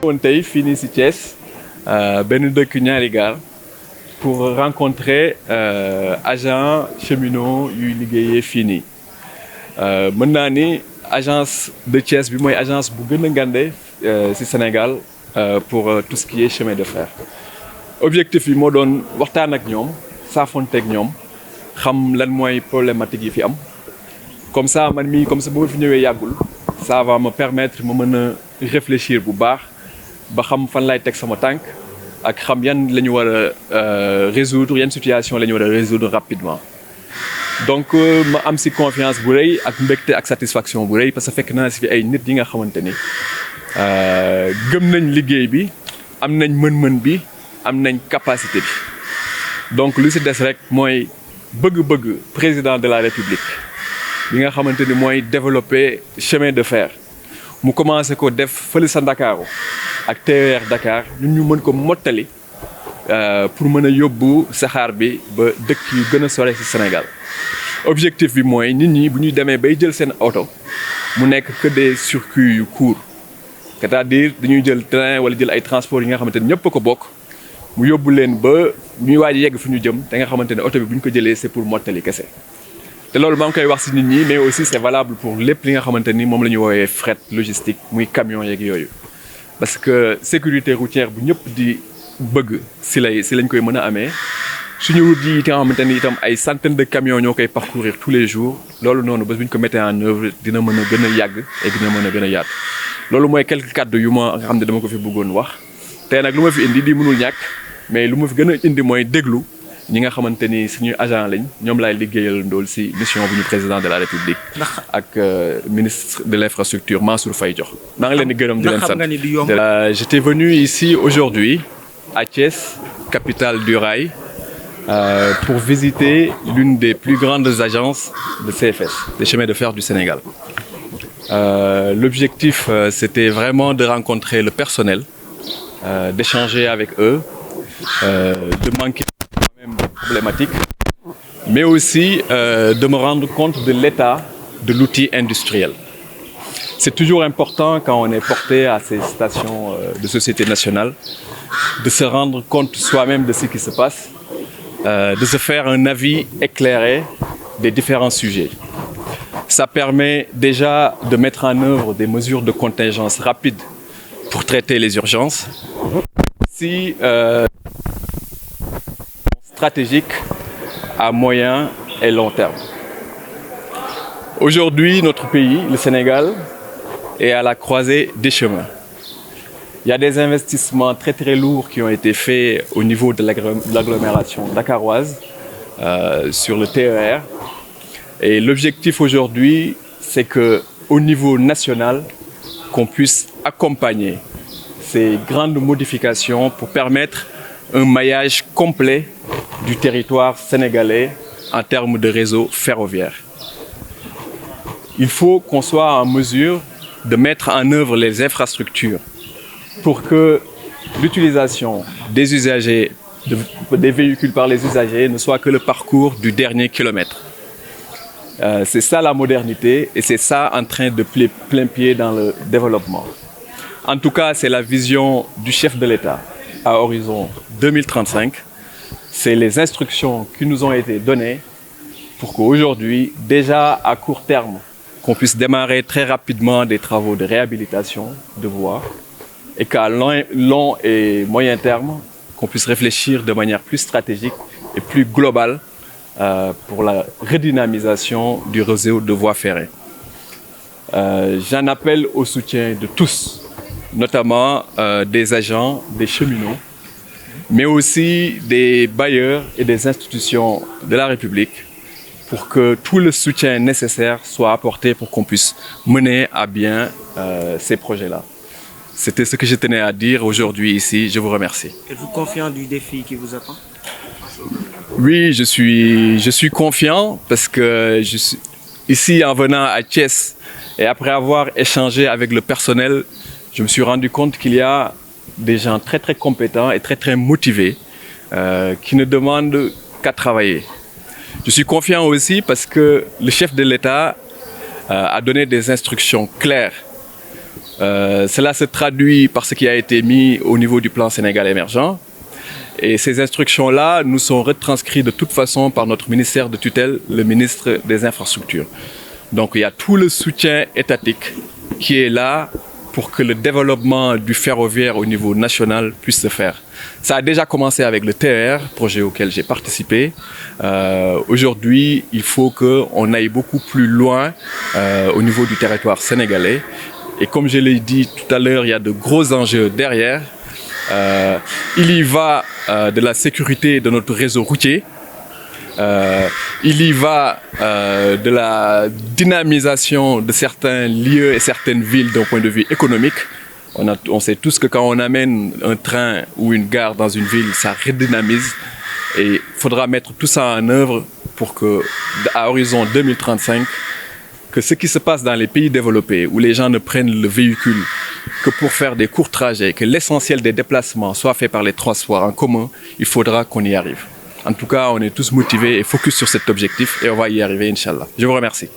On tey fii nii si Thiès benn dëkk ñaari gaar pour rencontrer agent cheminot yuy liggéeyee fii nii mën naa ni agence de Thiès bi mooy agence bu gën a ngande si Sénégal pour tout ce qui est chemin de fer. Objectif bi moo doon waxtaan ak ñoom saafonteeg ñoom xam lan mooy problématique yi fi am comme ça man mii comme ça bu ma fi ñëwee yàggul ça va me permettre ma mën a réfléchir bu baax ba xam fan lay teg sama tànk ak xam yan la ñu war a résoudre yan situation la ñu war a résoudre rapidement donc ma am si confiance bu rëy ak mbégte ak satisfaction bu rëy parce que fekk naa si fi ay nit yi nga xamante ni gëm nañ liggéey bi am nañ mën-mën bi am nañ capacité bi donc lu si des rek mooy bëgg-bëgg président de la République bi nga xamante ni mooy développer chemin de fer mu commencé ko def fële sa Ndakaaru ak TER Dakar ñun ñu mën ko mottali pour mën a yóbbu saxaar bi ba dëkk yu gën a sore ci Sénégal objectif bi mooy nit ñi bu ñuy demee bay jël seen oto mu nekk que des circuits yu courts c'est-à-dire dañuy jël train wala jël ay transports yi nga xamante ni ñëpp a ko bokk mu yóbbu leen ba ñuy waaj yegg fu ñu jëm te nga xamante ne oto bi bu ñu ko jëlee c'est pour mottali kese te loolu maa ngi koy wax ci nit ñi mais aussi c'est valable pour lépp li nga xamante ni moom la ñu woowee fret logistique muy camion yeeg yooyu parce que sécurité routière bu ñëpp di bëgg si lañ koy mën a amee suñu route yi nga xamante ni itam ay centaines de camions ñoo koy parcourir tous les jours loolu noonu bés bu ñu ko mettre en œuvre dina mën a gën a yàgg et dina mën a gën a yaatu loolu mooy quelques kàddu yu ma nga xam ne dama ko fi bëggoon wax tey nag lu ma fi indi di mënul ñàkk mais lu ma fi gën a indi mooy déglu ñi nga xamante ni suñuy agent lañ ñoom laay liggéeyal ndool si mission bu ñu président de la République ak ministre de l'infrastructure Mansour Faye jox maa ngi leen di gërëm di leen sant j'étais venu ici aujourd'hui à Thiès capitale du rail pour visiter l'une des plus grandes agences de CFS des chemins de fer du Sénégal l'objectif c'était vraiment de rencontrer le personnel d'échanger avec eux de manquer même problématique, mais aussi de me rendre compte de l'état de l'outil industriel. C'est toujours important quand on est porté à ces stations de société nationale de se rendre compte soi-même de ce qui se passe, de se faire un avis éclairé des différents sujets. Ça permet déjà de mettre en œuvre des mesures de contingence rapides pour traiter les urgences. Si stratégique à moyen et long terme. Aujourd'hui, notre pays, le Sénégal, est à la croisée des chemins. Il y a des investissements très très lourds qui ont été faits au niveau de l'agglomération dakaroise sur le TER. Et l'objectif aujourd'hui, c'est qu'au niveau national, qu'on puisse accompagner ces grandes modifications pour permettre un maillage complet du territoire sénégalais en termes de réseau ferroviaire. Il faut qu'on soit en mesure de mettre en œuvre les infrastructures pour que l'utilisation des usagers, des véhicules par les usagers ne soit que le parcours du dernier kilomètre. C'est ça la modernité et c'est ça en train de plein pied dans le développement. En tout cas, c'est la vision du chef de l'État à horizon 2035. C'est les instructions qui nous ont été données pour qu'aujourd'hui, déjà à court terme, qu'on puisse démarrer très rapidement des travaux de réhabilitation de voies et qu'à long et moyen terme, qu'on puisse réfléchir de manière plus stratégique et plus globale pour la redynamisation du réseau de voies ferrées. J'en appelle au soutien de tous, notamment des agents, des cheminots, mais aussi des bailleurs et des institutions de la République pour que tout le soutien nécessaire soit apporté pour qu'on puisse mener à bien ces projets-là. C'était ce que je tenais à dire aujourd'hui ici. Je vous remercie. Êtes-vous confiant du défi qui vous attend? Oui, je suis confiant parce que ici, en venant à Thiès et après avoir échangé avec le personnel, je me suis rendu compte qu'il y a des gens très très compétents et très très motivés qui ne demandent qu'à travailler. Je suis confiant aussi parce que le chef de l'État a donné des instructions claires Cela se traduit par ce qui a été mis au niveau du plan Sénégal émergent. Et ces instructions-là nous sont retranscrites de toute façon par notre ministère de tutelle, le ministre des Infrastructures. Donc il y a tout le soutien étatique qui est là pour que le développement du ferroviaire au niveau national puisse se faire. Ça a déjà commencé avec le TER, projet auquel j'ai participé. Aujourd'hui, il faut qu'on aille beaucoup plus loin au niveau du territoire sénégalais. Et comme je l'ai dit tout à l'heure, il y a de gros enjeux derrière. Il y va de la sécurité de notre réseau routier. Il y va de la dynamisation de certains lieux et certaines villes d'un point de vue économique. On sait tous que quand on amène un train ou une gare dans une ville, ça redynamise. Et il faudra mettre tout ça en œuvre pour qu'à horizon 2035, que ce qui se passe dans les pays développés, où les gens ne prennent le véhicule que pour faire des courts trajets, que l'essentiel des déplacements soit fait par les transports en commun, il faudra qu'on y arrive. En tout cas, on est tous motivés et focus sur cet objectif et on va y arriver, Inch'Allah. Je vous remercie.